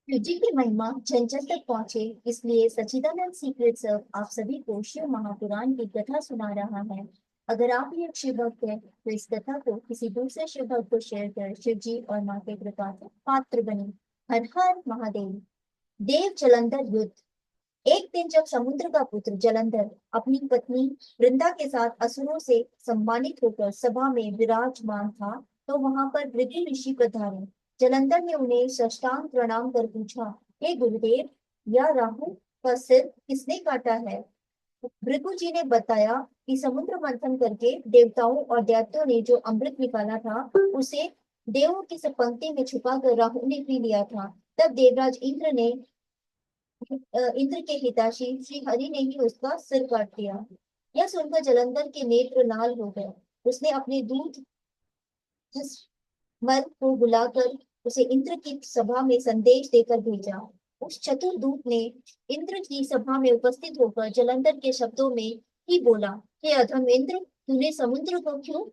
शिवजी की महिमा जन जन तक पहुंचे, इसलिए सच्चिदानंद सीक्रेट सर्व आप सभी को शिव महापुराण की कथा सुना रहा है। अगर आप भी एक शिव भक्त हैं, तो इस कथा को किसी दूसरे शिव भक्त को शेयर कर शिव जी और माँ के कृपा के पात्र बने। हर हर महादेव। देव जलंधर युद्ध। एक दिन जब समुद्र का पुत्र जलंधर अपनी पत्नी वृंदा के साथ असुरों से सम्मानित होकर सभा में विराजमान था, तो वहां पर भृगु ऋषि पधारे। जलंधर ने उन्हें साष्टांग प्रणाम कर पूछा, हे गुरुदेव, यह राहु का सिर किसने काटा है? भृगु जी ने बताया कि समुद्र मंथन करके देवताओं और दैत्यों ने जो अमृत निकाला था, उसे देवों की सब पंक्ति में छुपाकर राहु ने पी लिया था। तब देवराज इंद्र के हिताशी श्री हरि ने ही उसका सिर काट दिया। यह सुनकर जलंधर के नेत्र लाल हो गए। उसने अपने दूत मल को बुलाकर उसे इंद्र की सभा में संदेश देकर भेजा। उस चतुर दूत ने इंद्र की सभा में उपस्थित होकर जलंधर के शब्दों में ही बोला, हे अधम इंद्र, तूने समुद्र को क्यों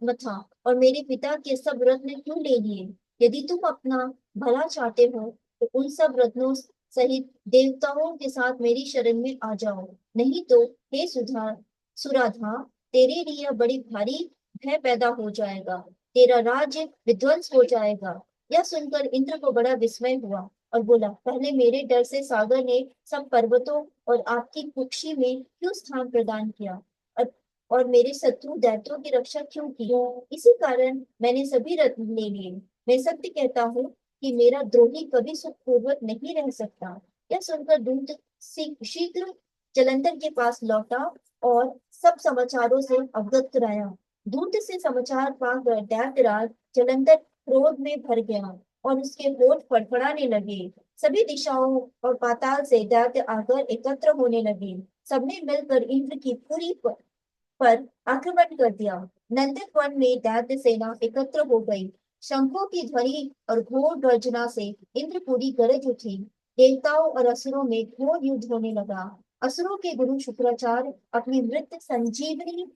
मथा और मेरे पिता के सब रत्न क्यों ले लिए? यदि तुम अपना भला चाहते हो, तो उन सब रत्नों सहित देवताओं के साथ मेरी शरण में आ जाओ, नहीं तो हे सुराधा, तेरे लिए बड़ी भारी भय पैदा हो जाएगा। तेरा राज्य विध्वंस हो जाएगा। यह सुनकर इंद्र को बड़ा विस्मय हुआ और बोला, पहले मेरे डर से सागर ने सब पर्वतों और आपकी कुक्षी में क्यों स्थान प्रदान किया, और, और मेरे शत्रु दैत्यों की रक्षा क्यों की? इसी कारण मैंने सभी रत्न ले लिए। मैं सत्य कहता हूँ कि मेरा द्रोही कभी सुखपूर्वक नहीं रह सकता। यह सुनकर दूत शीघ्र जलंधर के पास लौटा और सब समाचारों से अवगत कराया। दूत से समाचार पाकर दैत्यराज जलंधर क्रोध में भर गया और उसके होठ फड़फड़ाने लगे। सभी दिशाओं और पाताल से दैत्य आकर एकत्र होने लगे। सबने मिलकर इंद्र की पुरी पर आक्रमण कर दिया। नंदित वन में दैत्य सेना एकत्र हो गई। शंखों की ध्वनि और घोर गर्जना से इंद्रपुरी गरज उठी। देवताओं और असुरों में घोर युद्ध होने लगा। असुरों के गुरु शुक्राचार्य अपनी मृत संजीवनी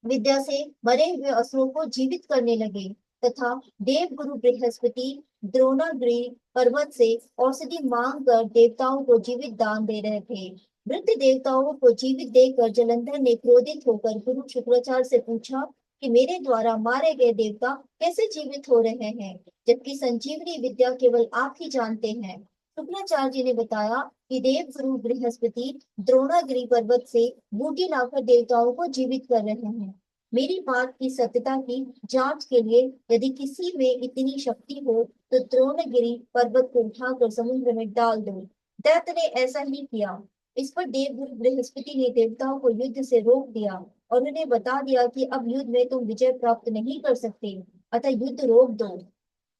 विद्या से मरे हुए असुरों को जीवित करने लगे, तथा देव गुरु बृहस्पति द्रोणागिरी पर्वत से औषधि मांग कर देवताओं को जीवित दान दे रहे थे। मृत देवताओं को जीवित देखकर जलंधर ने क्रोधित होकर गुरु शुक्राचार्य से पूछा कि मेरे द्वारा मारे गए देवता कैसे जीवित हो रहे हैं, जबकि संजीवनी विद्या केवल आप ही जानते हैं। शुक्राचार्य जी ने बताया कि देव गुरु बृहस्पति द्रोणागिरी पर्वत से बूटी लाकर देवताओं को जीवित कर रहे हैं। मेरी बात की सत्यता की जांच के लिए यदि किसी में इतनी शक्ति हो, तो द्रोणगिरी पर्वत को उठाकर समुद्र में डाल दो। दैत्य ने ऐसा ही किया। इस पर देवगुरु बृहस्पति ने देवताओं को युद्ध से रोक दिया और उन्हें बता दिया कि अब युद्ध में तुम विजय प्राप्त नहीं कर सकते, अतः युद्ध रोक दो।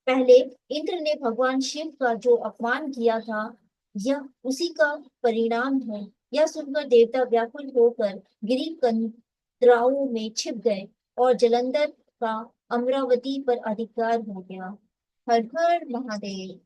पहले इंद्र ने भगवान शिव का जो अपमान किया था, यह उसी का परिणाम है। यह सुनकर देवता व्याकुल होकर गिरी कंदराओं में छिप गए और जलंधर का अमरावती पर अधिकार हो गया। हर हर महादेव।